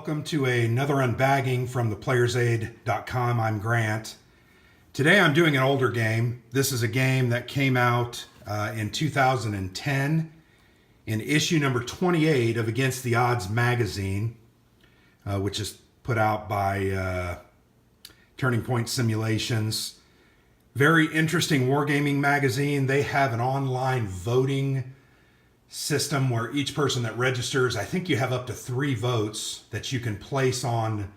Welcome to another unbagging from theplayersaid.com. I'm Grant. Today I'm doing an older game. This is a game that came out in 2010 in issue number 28 of Against the Odds magazine, which is put out by Turning Point Simulations. Very interesting wargaming magazine. They have an online voting system where each person that registers, I think you have up to 3 votes that you can place on.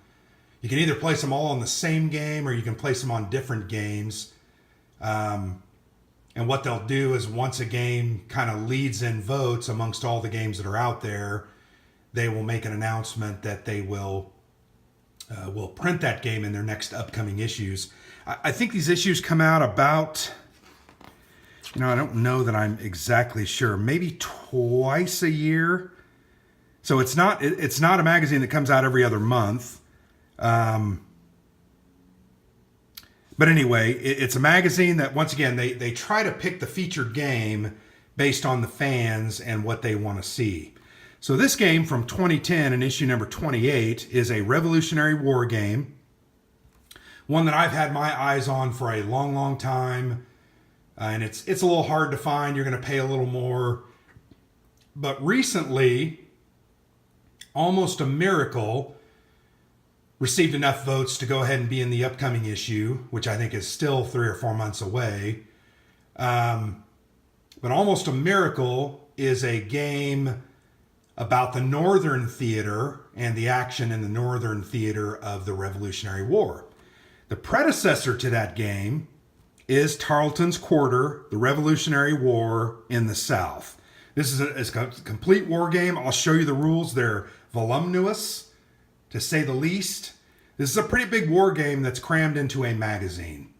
You can either place them all on the same game or you can place them on different games. And what they'll do is once a game kind of leads in votes amongst all the games that are out there, they will make an announcement that they will print that game in their next upcoming issues. I think these issues come out about, I don't know that I'm exactly sure. Maybe twice a year. So it's not a magazine that comes out every other month. But anyway, it's a magazine that, once again, they try to pick the featured game based on the fans and what they want to see. So this game from 2010 in issue number 28 is a Revolutionary War game. One that I've had my eyes on for a long, long time. And it's a little hard to find. You're going to pay a little more. But recently, Almost a Miracle received enough votes to go ahead and be in the upcoming issue, which I think is still 3 or 4 months away. But Almost a Miracle is a game about the Northern Theater and the action in the Northern Theater of the Revolutionary War. The predecessor to that game is Tarleton's Quarter, the Revolutionary War in the South. This is a complete war game. I'll show you the rules. They're voluminous, to say the least. This is a pretty big war game that's crammed into a magazine.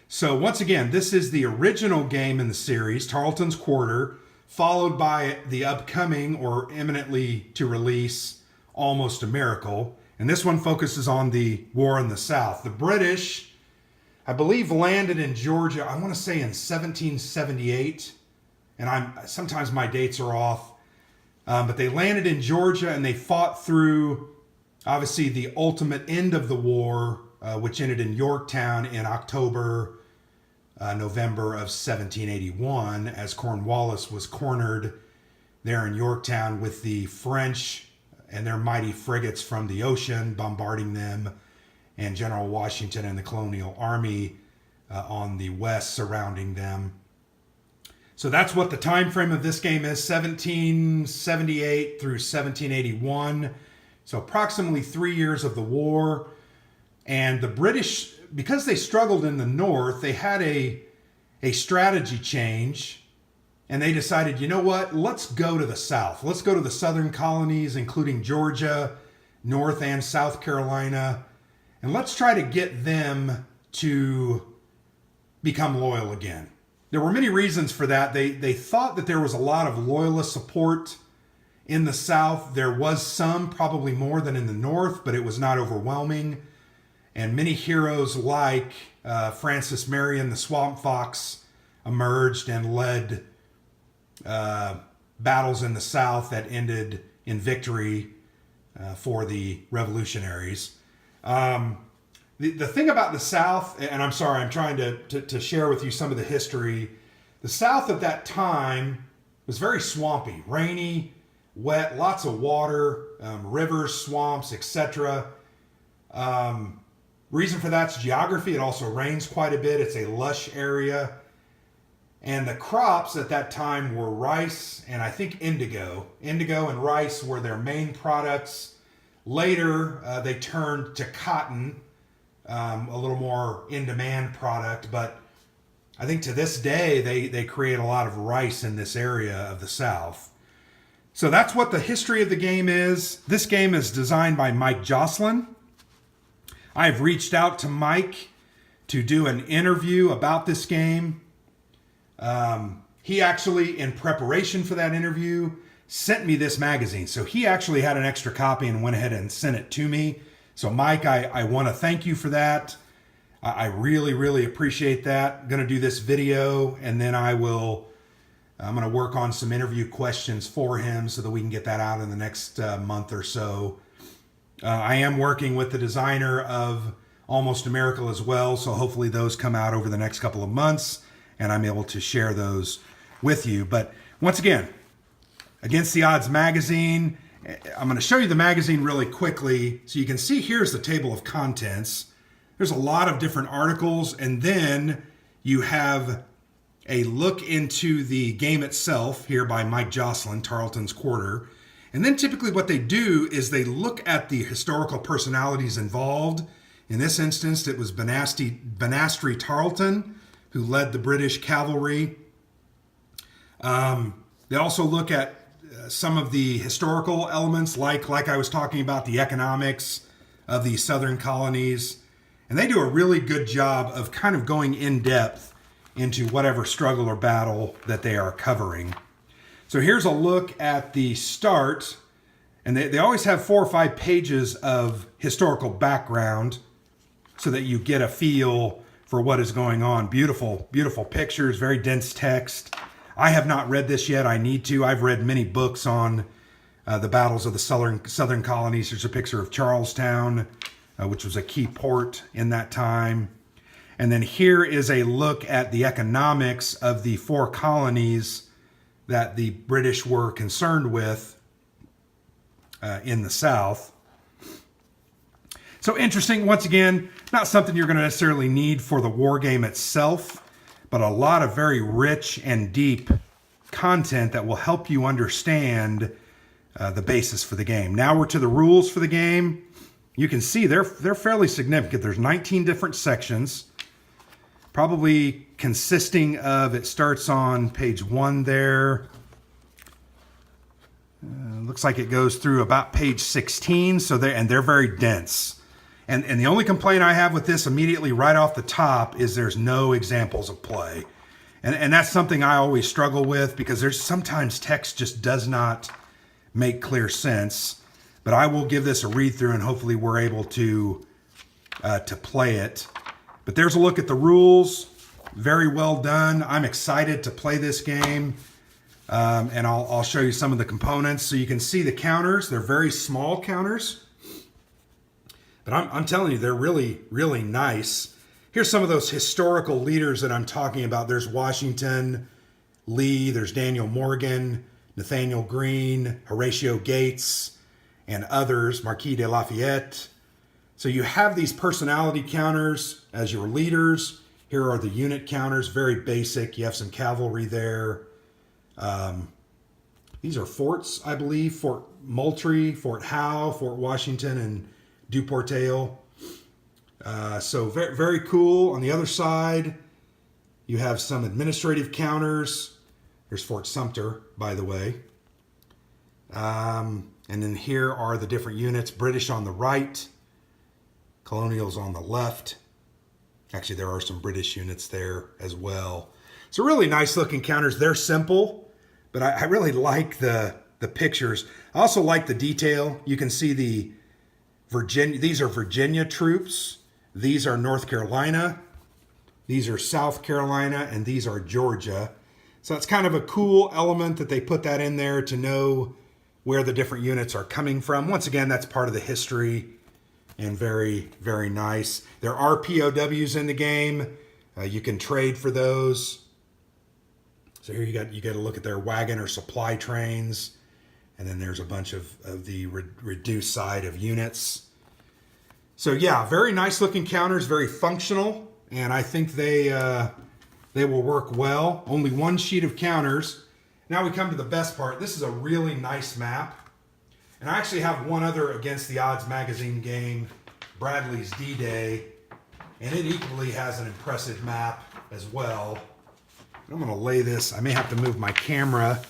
So once again, this is the original game in the series, Tarleton's Quarter, followed by the upcoming or imminently to release Almost a Miracle. And this one focuses on the war in the South. The British, I believe, landed in Georgia, I want to say in 1778. And sometimes my dates are off. But they landed in Georgia and they fought through, obviously, the ultimate end of the war, which ended in Yorktown in November of 1781, as Cornwallis was cornered there in Yorktown with the French and their mighty frigates from the ocean bombarding them, and General Washington and the Colonial Army on the west surrounding them. So that's what the time frame of this game is, 1778 through 1781. So approximately 3 years of the war. And the British, because they struggled in the north, they had a strategy change. And they decided, you know what, let's go to the south. Let's go to the southern colonies, including Georgia, North and South Carolina. And let's try to get them to become loyal again. There were many reasons for that. They thought that there was a lot of loyalist support in the South. There was some, probably more than in the North, but it was not overwhelming. And many heroes like Francis Marion, the Swamp Fox, emerged and led battles in the South that ended in victory for the revolutionaries. The thing about the South, and I'm sorry, I'm trying to share with you some of the history. The South at that time was very swampy, rainy, wet, lots of water, rivers, swamps, etc. Reason for that's geography. It also rains quite a bit. It's a lush area. And the crops at that time were rice and I think indigo. Indigo and rice were their main products. Later, they turned to cotton, a little more in-demand product. But I think to this day, they create a lot of rice in this area of the South. So that's what the history of the game is. This game is designed by Mike Jocelyn. I've reached out to Mike to do an interview about this game. He actually, in preparation for that interview, sent me this magazine. So he actually had an extra copy and went ahead and sent it to me. So Mike, I want to thank you for that. I really, really appreciate that. I'm going to do this video and then I'm going to work on some interview questions for him so that we can get that out in the next month or so. I am working with the designer of Almost a Miracle as well, so hopefully those come out over the next couple of months, and I'm able to share those with you. But once again, Against the Odds magazine, I'm going to show you the magazine really quickly. So you can see here's the table of contents. There's a lot of different articles, and then you have a look into the game itself here by Mike Jocelyn, Tarleton's Quarter. And then typically what they do is they look at the historical personalities involved. In this instance, it was Banastri Tarleton, who led the British cavalry. They also look at some of the historical elements, like I was talking about, the economics of the southern colonies. And they do a really good job of kind of going in depth into whatever struggle or battle that they are covering. So here's a look at the start, and they always have 4 or 5 pages of historical background so that you get a feel for what is going on. Beautiful, beautiful pictures, very dense text. I have not read this yet. I need to. I've read many books on the battles of the southern colonies. There's a picture of Charlestown, which was a key port in that time. And then here is a look at the economics of the 4 colonies that the British were concerned with in the South. So interesting, once again, not something you're going to necessarily need for the war game itself, but a lot of very rich and deep content that will help you understand the basis for the game. Now we're to the rules for the game. You can see they're fairly significant. There's 19 different sections, probably consisting of, it starts on page 1 there. Looks like it goes through about page 16. So they're very dense. And the only complaint I have with this immediately right off the top is there's no examples of play. And that's something I always struggle with, because there's sometimes text just does not make clear sense. But I will give this a read through, and hopefully we're able to play it. But there's a look at the rules. Very well done. I'm excited to play this game. And I'll show you some of the components. So you can see the counters. They're very small counters. But I'm telling you, they're really, really nice. Here's some of those historical leaders that I'm talking about. There's Washington, Lee, there's Daniel Morgan, Nathaniel Greene, Horatio Gates, and others, Marquis de Lafayette. So you have these personality counters as your leaders. Here are the unit counters, very basic. You have some cavalry there. These are forts, I believe. Fort Moultrie, Fort Howe, Fort Washington, and Duportail. So very, very cool. On the other side, you have some administrative counters. There's Fort Sumter, by the way. And then here are the different units. British on the right, Colonials on the left. Actually, there are some British units there as well. So really nice looking counters. They're simple, but I really like the pictures. I also like the detail. You can see the these are Virginia troops. These are North Carolina. These are South Carolina, and these are Georgia. So it's kind of a cool element that they put that in there to know where the different units are coming from. Once again, that's part of the history, and very, very nice. There are POWs in the game. You can trade for those. So here you get a look at their wagon or supply trains. And then there's a bunch of the reduced side of units. So yeah, very nice looking counters, very functional. And I think they will work well. Only 1 sheet of counters. Now we come to the best part. This is a really nice map. And I actually have one other Against the Odds magazine game, Bradley's D-Day. And it equally has an impressive map as well. I'm going to lay this. I may have to move my camera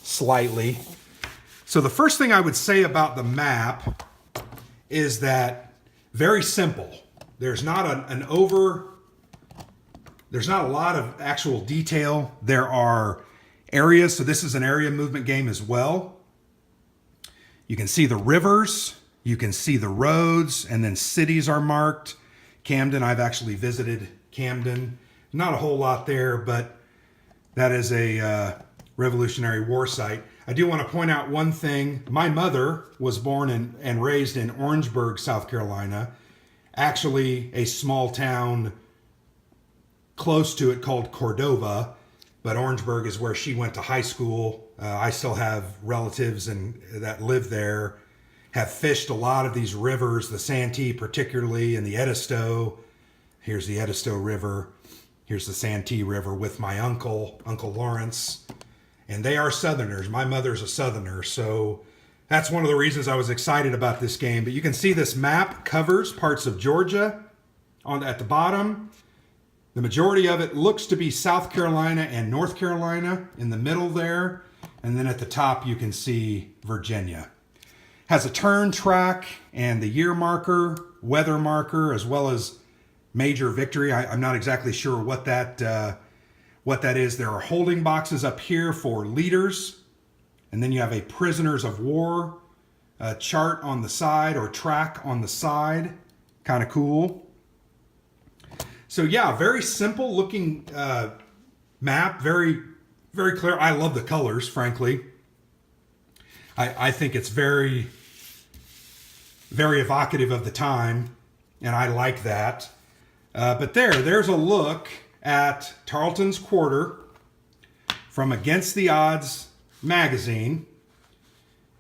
slightly. So the first thing I would say about the map is that very simple. There's not there's not a lot of actual detail. There are areas. So this is an area movement game as well. You can see the rivers, you can see the roads, and then cities are marked. Camden, I've actually visited Camden. Not a whole lot there, but that is a Revolutionary War site. I do want to point out one thing. My mother was born and raised in Orangeburg, South Carolina, actually a small town close to it called Cordova, but Orangeburg is where she went to high school. I still have relatives that live there, have fished a lot of these rivers, the Santee particularly, and the Edisto. Here's the Edisto River. Here's the Santee River with my uncle, Uncle Lawrence. And they are Southerners. My mother's a Southerner, so that's one of the reasons I was excited about this game. But you can see this map covers parts of Georgia at the bottom. The majority of it looks to be South Carolina and North Carolina in the middle there. And then at the top you can see Virginia. Has a turn track and the year marker, weather marker, as well as major victory. I'm not exactly sure what that is. There are holding boxes up here for leaders. And then you have a prisoners of war chart on the side, or track on the side. Kind of cool. So yeah, very simple looking map. Very, very clear. I love the colors, frankly. I think it's very, very evocative of the time. And I like that. But there's a look at Tarleton's Quarter from Against the Odds magazine.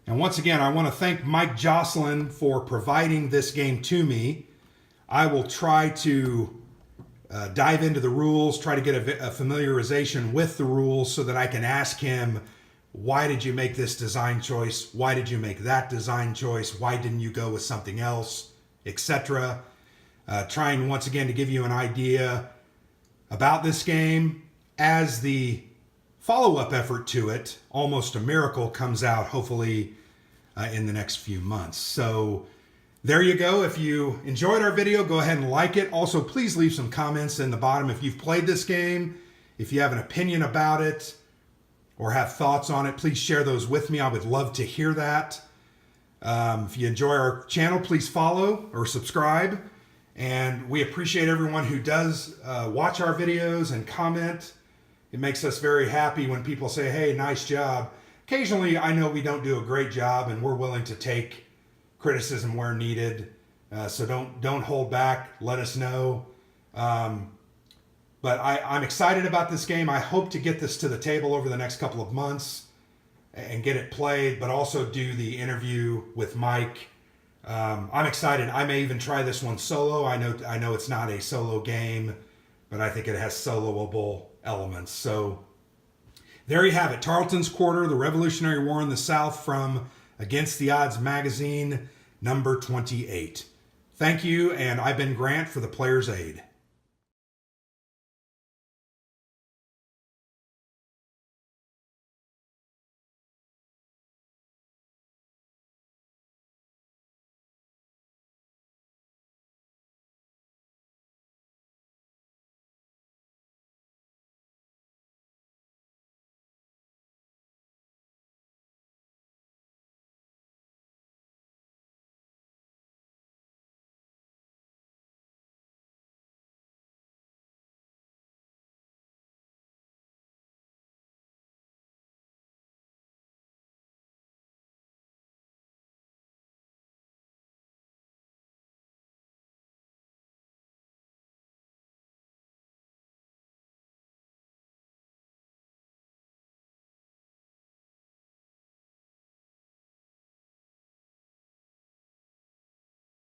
And once again, I want to thank Mike Jocelyn for providing this game to me. I will try to dive into the rules, try to get a familiarization with the rules so that I can ask him, why did you make this design choice? Why did you make that design choice? Why didn't you go with something else, etc.? Trying once again to give you an idea about this game as the follow-up effort to it, Almost a Miracle, comes out hopefully in the next few months. So there you go. If you enjoyed our video, go ahead and like it. Also, please leave some comments in the bottom if you've played this game, if you have an opinion about it, or have thoughts on it. Please share those with me. I would love to hear that. If you enjoy our channel, please follow or subscribe. And we appreciate everyone who does watch our videos and comment. It makes us very happy when people say, hey, nice job. Occasionally, I know we don't do a great job, and we're willing to take criticism where needed. So don't hold back. Let us know. But I'm excited about this game. I hope to get this to the table over the next couple of months and get it played, but also do the interview with Mike. I'm excited. I may even try this one solo. I know it's not a solo game, but I think it has soloable elements. So there you have it. Tarleton's Quarter, the Revolutionary War in the South, from Against the Odds magazine, number 28. Thank you, and I've been Grant for the Player's Aid.